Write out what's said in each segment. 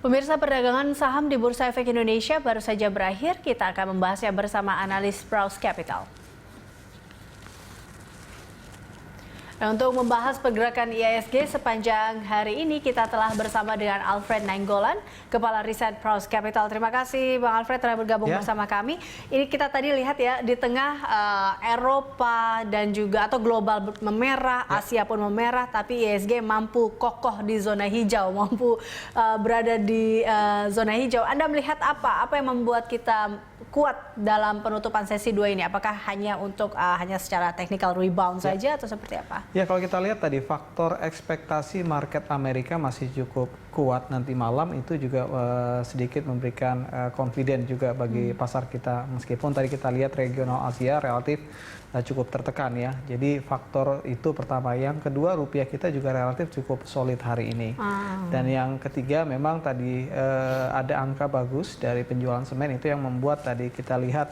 Pemirsa, perdagangan saham di Bursa Efek Indonesia baru saja berakhir. Kita akan membahasnya bersama analis Praus Capital. Nah, untuk membahas pergerakan IHSG sepanjang hari ini, kita telah bersama dengan Alfred Nainggolan, Kepala Riset Praus Capital. Terima kasih Bang Alfred telah bergabung bersama kami. Ini kita tadi lihat ya, di tengah Eropa dan juga atau global memerah, Asia pun memerah, tapi IHSG mampu kokoh di zona hijau, mampu berada di zona hijau. Anda melihat apa yang membuat kita kuat dalam penutupan sesi 2 ini? Apakah hanya untuk hanya secara technical rebound saja atau seperti apa? Ya, kalau kita lihat tadi faktor ekspektasi market Amerika masih cukup kuat nanti malam, itu juga sedikit memberikan confident juga bagi pasar kita, meskipun tadi kita lihat regional Asia relatif cukup tertekan ya. Jadi faktor itu pertama. Yang kedua, rupiah kita juga relatif cukup solid hari ini. Dan yang ketiga, memang tadi ada angka bagus dari penjualan semen, itu yang membuat tadi kita lihat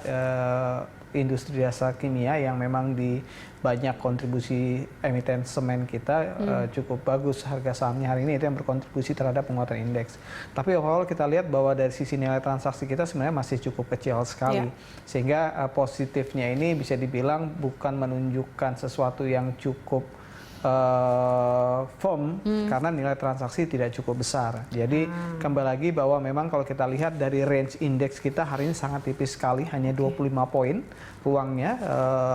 industri jasa kimia yang memang di banyak kontribusi emiten semen kita cukup bagus harga sahamnya hari ini, itu yang berkontribusi terhadap penguatan indeks. Tapi overall kita lihat bahwa dari sisi nilai transaksi kita sebenarnya masih cukup kecil sekali, sehingga positifnya ini bisa dibilang bukan menunjukkan sesuatu yang cukup firm karena nilai transaksi tidak cukup besar. Jadi kembali lagi bahwa memang kalau kita lihat dari range indeks kita hari ini sangat tipis sekali, hanya 25 poin ruangnya,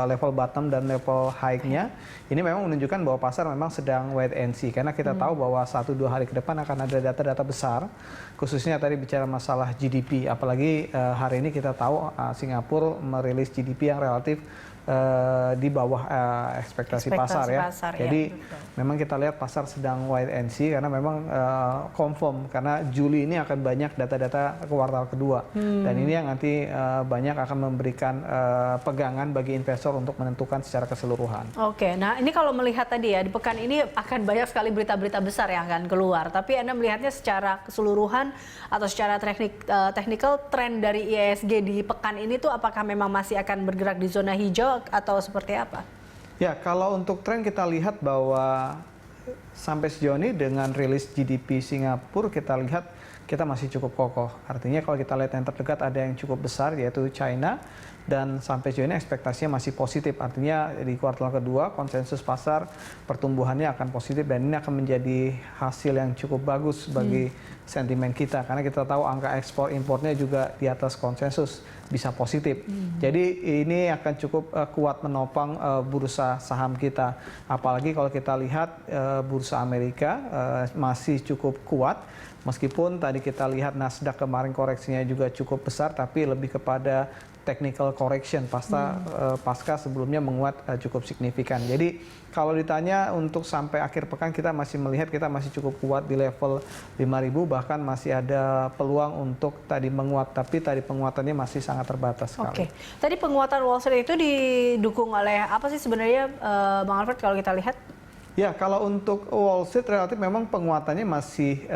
level bottom dan level high-nya. Ini memang menunjukkan bahwa pasar memang sedang wait and see, karena kita tahu bahwa 1-2 hari ke depan akan ada data-data besar, khususnya tadi bicara masalah GDP. Apalagi hari ini kita tahu Singapura merilis GDP yang relatif di bawah ekspektasi pasar ya. Jadi memang kita lihat pasar sedang wait and see, karena memang confirm karena Juli ini akan banyak data-data kuartal kedua, dan ini yang nanti banyak akan memberikan pegangan bagi investor untuk menentukan secara keseluruhan. Oke, nah ini kalau melihat tadi ya, di pekan ini akan banyak sekali berita-berita besar yang akan keluar, tapi Anda melihatnya secara keseluruhan atau secara technical trend dari IHSG di pekan ini tuh apakah memang masih akan bergerak di zona hijau atau seperti apa? Ya, kalau untuk tren kita lihat bahwa sampai sejauh ini dengan rilis GDP Singapura kita lihat kita masih cukup kokoh. Artinya kalau kita lihat yang terdekat ada yang cukup besar, yaitu China, dan sampai sejauh ini ekspektasinya masih positif. Artinya di kuartal kedua konsensus pasar pertumbuhannya akan positif, dan ini akan menjadi hasil yang cukup bagus bagi sentimen kita, karena kita tahu angka ekspor impornya juga di atas konsensus bisa positif. Jadi ini akan cukup kuat menopang bursa saham kita. Apalagi kalau kita lihat bursa Amerika masih cukup kuat, meskipun tadi kita lihat Nasdaq kemarin koreksinya juga cukup besar, tapi lebih kepada technical correction pasca sebelumnya menguat cukup signifikan. Jadi kalau ditanya untuk sampai akhir pekan, kita masih melihat kita masih cukup kuat di level 5.000, bahkan masih ada peluang untuk tadi menguat, tapi tadi penguatannya masih sangat terbatas sekali. Oke, tadi penguatan Wall Street itu didukung oleh apa sih sebenarnya, Bang Alfred, kalau kita lihat? Ya, kalau untuk Wall Street relatif memang penguatannya masih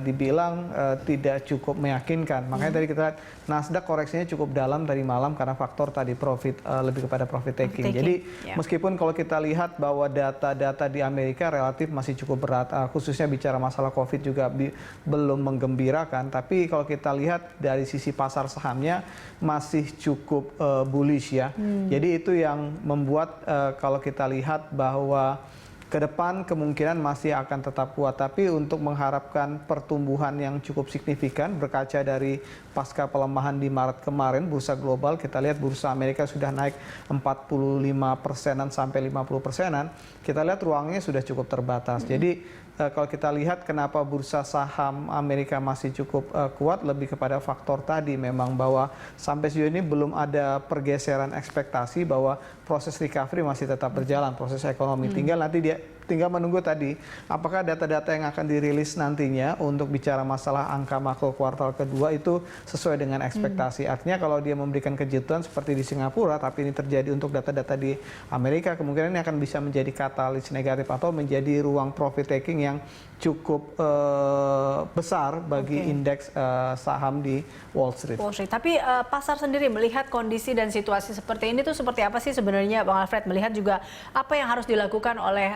dibilang tidak cukup meyakinkan. Makanya tadi kita lihat Nasdaq koreksinya cukup dalam tadi malam karena faktor tadi profit, lebih kepada profit taking. Jadi meskipun kalau kita lihat bahwa data-data di Amerika relatif masih cukup berat, khususnya bicara masalah COVID juga belum menggembirakan. Tapi kalau kita lihat dari sisi pasar sahamnya masih cukup bullish ya. Jadi itu yang membuat kalau kita lihat bahwa ke depan kemungkinan masih akan tetap kuat, tapi untuk mengharapkan pertumbuhan yang cukup signifikan berkaca dari pasca pelemahan di Maret kemarin, bursa global kita lihat bursa Amerika sudah naik 45%-an sampai 50%-an, kita lihat ruangnya sudah cukup terbatas. Jadi kalau kita lihat kenapa bursa saham Amerika masih cukup kuat, lebih kepada faktor tadi memang bahwa sampai sejauh ini belum ada pergeseran ekspektasi bahwa proses recovery masih tetap berjalan, proses ekonomi. Tinggal menunggu tadi apakah data-data yang akan dirilis nantinya untuk bicara masalah angka makro kuartal kedua itu sesuai dengan ekspektasi. Artinya kalau dia memberikan kejutan seperti di Singapura, tapi ini terjadi untuk data-data di Amerika, kemungkinan ini akan bisa menjadi katalis negatif atau menjadi ruang profit taking yang cukup besar bagi indeks saham di Wall Street. Tapi pasar sendiri melihat kondisi dan situasi seperti ini tuh seperti apa sih sebenarnya, Bang Alfred? Melihat juga apa yang harus dilakukan oleh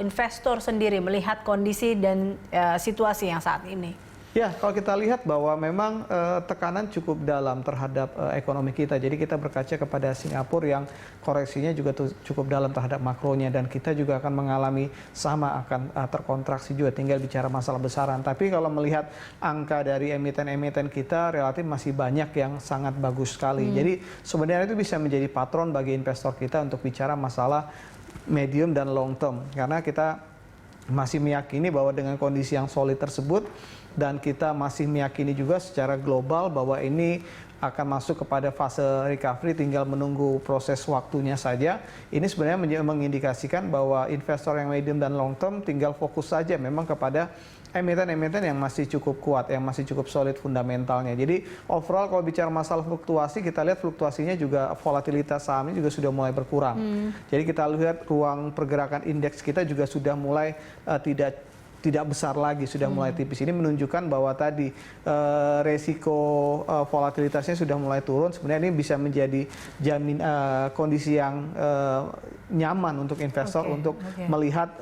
investor sendiri melihat kondisi dan situasi yang saat ini. Ya, kalau kita lihat bahwa memang tekanan cukup dalam terhadap ekonomi kita. Jadi kita berkaca kepada Singapura yang koreksinya juga cukup dalam terhadap makronya, dan kita juga akan mengalami sama, akan terkontraksi juga, tinggal bicara masalah besaran. Tapi kalau melihat angka dari emiten-emiten kita relatif masih banyak yang sangat bagus sekali. Jadi sebenarnya itu bisa menjadi patron bagi investor kita untuk bicara masalah medium dan long term, karena kita masih meyakini bahwa dengan kondisi yang solid tersebut, dan kita masih meyakini juga secara global bahwa ini akan masuk kepada fase recovery, tinggal menunggu proses waktunya saja. Ini sebenarnya mengindikasikan bahwa investor yang medium dan long term tinggal fokus saja memang kepada emiten-emiten yang masih cukup kuat, yang masih cukup solid fundamentalnya. Jadi overall kalau bicara masalah fluktuasi, kita lihat fluktuasinya juga, volatilitas sahamnya juga sudah mulai berkurang. Jadi kita lihat ruang pergerakan indeks kita juga sudah mulai tidak besar lagi, sudah mulai tipis. Ini menunjukkan bahwa tadi resiko volatilitasnya sudah mulai turun. Sebenarnya ini bisa menjadi kondisi yang nyaman untuk investor untuk melihat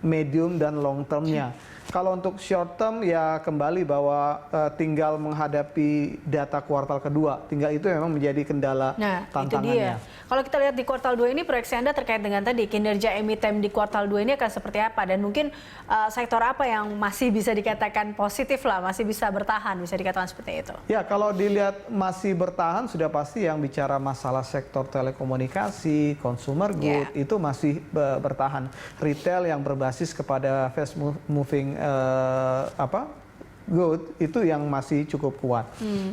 medium dan long termnya. Kalau untuk short term ya kembali bahwa tinggal menghadapi data kuartal kedua, tinggal itu memang menjadi kendala tantangannya. Itu dia. Kalau kita lihat di kuartal 2 ini, proyeksi Anda terkait dengan tadi kinerja emiten di kuartal 2 ini akan seperti apa, dan mungkin sektor apa yang masih bisa dikatakan positif lah, masih bisa bertahan, bisa dikatakan seperti itu? Ya, kalau dilihat masih bertahan, sudah pasti yang bicara masalah sektor telekomunikasi, consumer good, itu masih bertahan. Retail yang berbasis kepada fast moving good itu yang masih cukup kuat.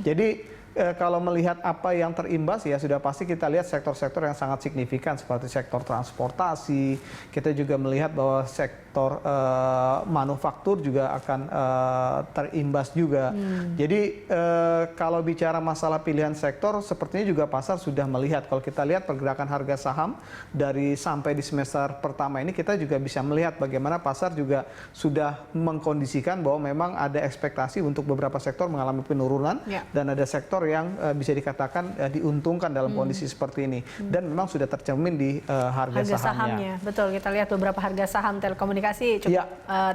Jadi kalau melihat apa yang terimbas, ya sudah pasti kita lihat sektor-sektor yang sangat signifikan seperti sektor transportasi. Kita juga melihat bahwa sektor manufaktur juga akan terimbas juga. Jadi kalau bicara masalah pilihan sektor, sepertinya juga pasar sudah melihat. Kalau kita lihat pergerakan harga saham dari sampai di semester pertama ini, kita juga bisa melihat bagaimana pasar juga sudah mengkondisikan bahwa memang ada ekspektasi untuk beberapa sektor mengalami penurunan, dan ada sektor yang bisa dikatakan diuntungkan dalam kondisi seperti ini, dan memang sudah tercermin di harga sahamnya. Betul, kita lihat beberapa harga saham telekomunikasi cukup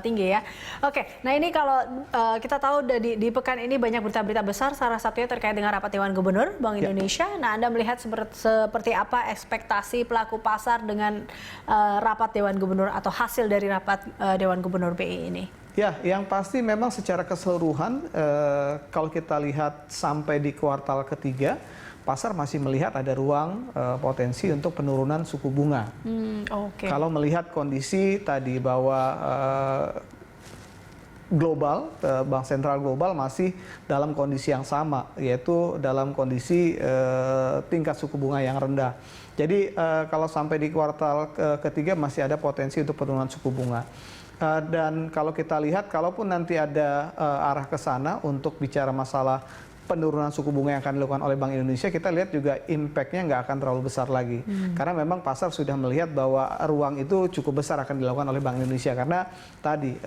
tinggi ya. Oke, nah ini kalau kita tahu di pekan ini banyak berita-berita besar, salah satunya terkait dengan rapat Dewan Gubernur Bank Indonesia. Nah, Anda melihat seperti apa ekspektasi pelaku pasar dengan rapat Dewan Gubernur atau hasil dari rapat Dewan Gubernur BI ini? Ya, yang pasti memang secara keseluruhan kalau kita lihat sampai di kuartal ketiga, pasar masih melihat ada ruang potensi untuk penurunan suku bunga. Kalau melihat kondisi tadi bahwa global, Bank Sentral Global masih dalam kondisi yang sama, yaitu dalam kondisi tingkat suku bunga yang rendah. Jadi kalau sampai di kuartal ketiga masih ada potensi untuk penurunan suku bunga. Dan kalau kita lihat, kalaupun nanti ada arah ke sana untuk bicara masalah penurunan suku bunga yang akan dilakukan oleh Bank Indonesia, kita lihat juga impact-nya nggak akan terlalu besar lagi. Karena memang pasar sudah melihat bahwa ruang itu cukup besar akan dilakukan oleh Bank Indonesia. Karena tadi,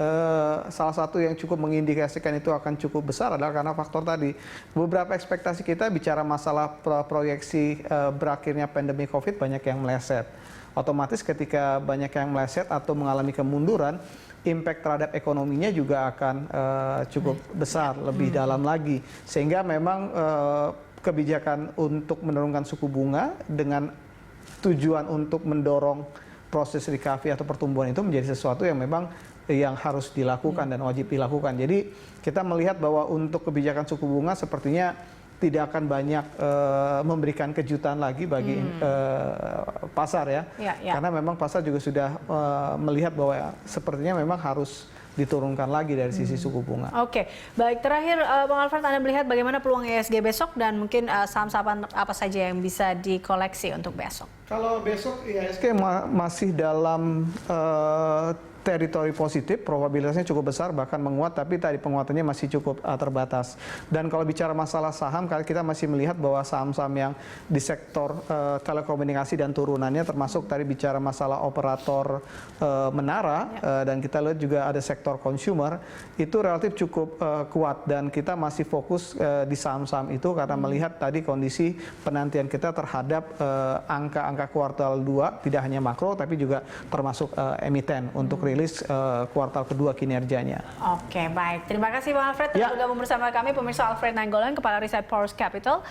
salah satu yang cukup mengindikasikan itu akan cukup besar adalah karena faktor tadi. Beberapa ekspektasi kita bicara masalah proyeksi berakhirnya pandemi COVID banyak yang meleset. Otomatis ketika banyak yang meleset atau mengalami kemunduran, impact terhadap ekonominya juga akan cukup besar, lebih dalam lagi. Sehingga memang kebijakan untuk menurunkan suku bunga dengan tujuan untuk mendorong proses recovery atau pertumbuhan itu menjadi sesuatu yang memang yang harus dilakukan dan wajib dilakukan. Jadi kita melihat bahwa untuk kebijakan suku bunga sepertinya tidak akan banyak memberikan kejutan lagi bagi pasar ya. Karena memang pasar juga sudah melihat bahwa sapertinya memang harus diturunkan lagi dari sisi suku bunga. Oke, baik, terakhir Bang Alfred, Anda melihat bagaimana peluang IHSG besok dan mungkin saham-saham apa saja yang bisa dikoleksi untuk besok? Kalau besok IHSG masih dalam teritori positif, probabilitasnya cukup besar, bahkan menguat, tapi tadi penguatannya masih cukup terbatas. Dan kalau bicara masalah saham, kita masih melihat bahwa saham-saham yang di sektor telekomunikasi dan turunannya, termasuk tadi bicara masalah operator menara, dan kita lihat juga ada sektor consumer, itu relatif cukup kuat, dan kita masih fokus di saham-saham itu karena melihat tadi kondisi penantian kita terhadap angka-angka kuartal 2, tidak hanya makro, tapi juga termasuk emiten untuk merilis kuartal kedua kinerjanya. Oke, baik. Terima kasih Bang Alfred telah bergabung bersama kami, pemirsa. Alfred Nainggolan, Kepala Riset Poros Capital.